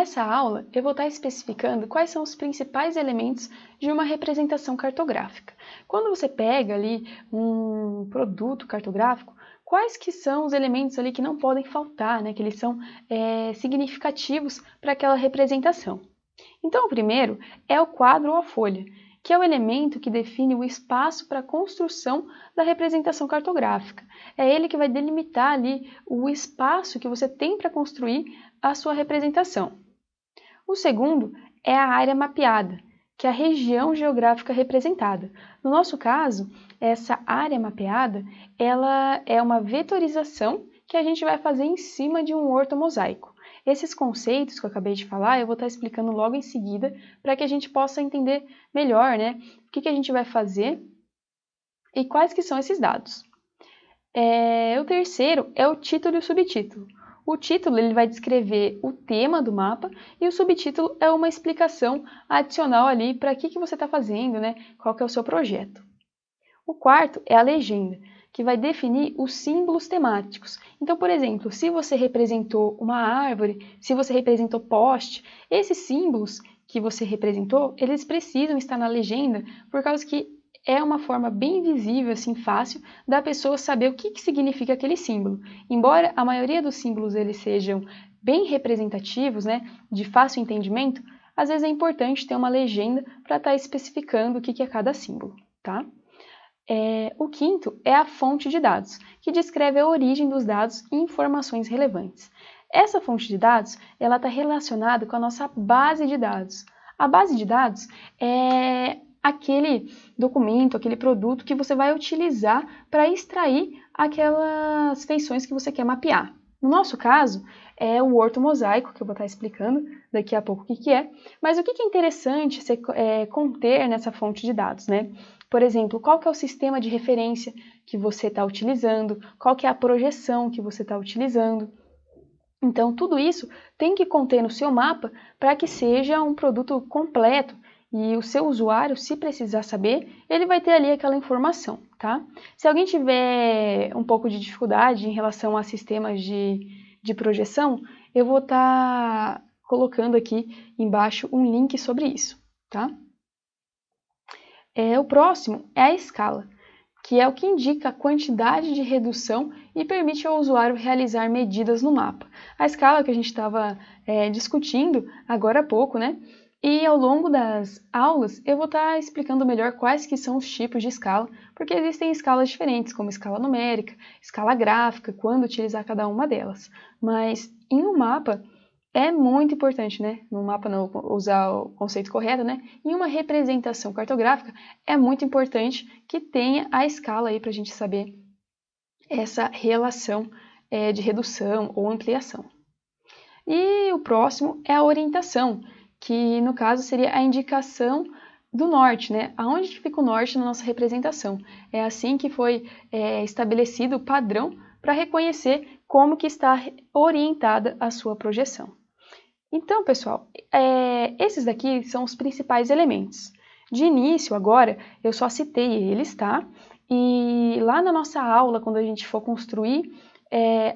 nessa aula eu vou estar especificando quais são os principais elementos de uma representação cartográfica. Quando você pega ali um produto cartográfico, quais que são os elementos ali que não podem faltar, né? Que eles são significativos para aquela representação. Então, o primeiro é o quadro ou a folha, que é o elemento que define o espaço para a construção da representação cartográfica. É ele que vai delimitar ali o espaço que você tem para construir a sua representação. O segundo é a área mapeada, que é a região geográfica representada. No nosso caso, essa área mapeada, ela é uma vetorização que a gente vai fazer em cima de um ortomosaico. Esses conceitos que eu acabei de falar, eu vou estar explicando logo em seguida, para que a gente possa entender melhor, né, o que a gente vai fazer e quais que são esses dados. O terceiro é o título e o subtítulo. O título ele vai descrever o tema do mapa e o subtítulo é uma explicação adicional ali para que você está fazendo, né, qual que é o seu projeto. O quarto é a legenda, que vai definir os símbolos temáticos. Então, por exemplo, se você representou uma árvore, se você representou poste, esses símbolos que você representou, eles precisam estar na legenda, por causa que é uma forma bem visível, assim, fácil, da pessoa saber o que significa aquele símbolo. Embora a maioria dos símbolos eles sejam bem representativos, né, de fácil entendimento, às vezes é importante ter uma legenda para estar especificando o que é cada símbolo, tá? O quinto é a fonte de dados, que descreve a origem dos dados e informações relevantes. Essa fonte de dados ela está relacionada com a nossa base de dados. A base de dados é aquele documento, aquele produto que você vai utilizar para extrair aquelas feições que você quer mapear. No nosso caso, é o ortomosaico, que eu vou estar explicando daqui a pouco o que é, mas o que é interessante você conter nessa fonte de dados, né? Por exemplo, qual que é o sistema de referência que você está utilizando, qual que é a projeção que você está utilizando. Então, tudo isso tem que conter no seu mapa para que seja um produto completo e o seu usuário, se precisar saber, ele vai ter ali aquela informação, tá? Se alguém tiver um pouco de dificuldade em relação a sistemas de projeção, eu vou estar colocando aqui embaixo um link sobre isso, tá? O próximo é a escala, que é o que indica a quantidade de redução e permite ao usuário realizar medidas no mapa. A escala que a gente estava discutindo agora há pouco, né? E ao longo das aulas eu vou estar explicando melhor quais que são os tipos de escala, porque existem escalas diferentes, como escala numérica, escala gráfica, quando utilizar cada uma delas. Mas em um mapa é muito importante, né? No mapa não usar o conceito correto, né? Em uma representação cartográfica é muito importante que tenha a escala aí para a gente saber essa relação de redução ou ampliação. E o próximo é a orientação, que no caso seria a indicação do norte, né? Aonde fica o norte na nossa representação. É assim que foi estabelecido o padrão para reconhecer como que está orientada a sua projeção. Então, pessoal, esses daqui são os principais elementos. De início, agora, eu só citei eles, tá? E lá na nossa aula, quando a gente for construir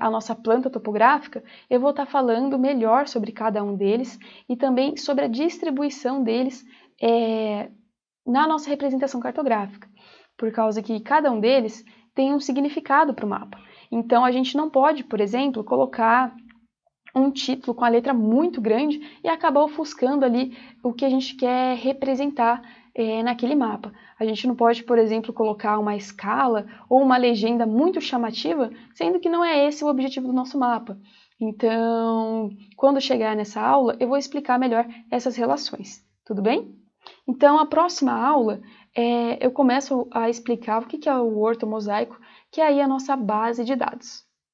a nossa planta topográfica, eu vou estar falando melhor sobre cada um deles e também sobre a distribuição deles na nossa representação cartográfica, por causa que cada um deles tem um significado para o mapa. Então, a gente não pode, por exemplo, colocar um título com a letra muito grande e acabar ofuscando ali o que a gente quer representar naquele mapa. A gente não pode, por exemplo, colocar uma escala ou uma legenda muito chamativa, sendo que não é esse o objetivo do nosso mapa. Então, quando chegar nessa aula, eu vou explicar melhor essas relações, tudo bem? Então, a próxima aula, eu começo a explicar o que é o ortomosaico, que é aí a nossa base de dados.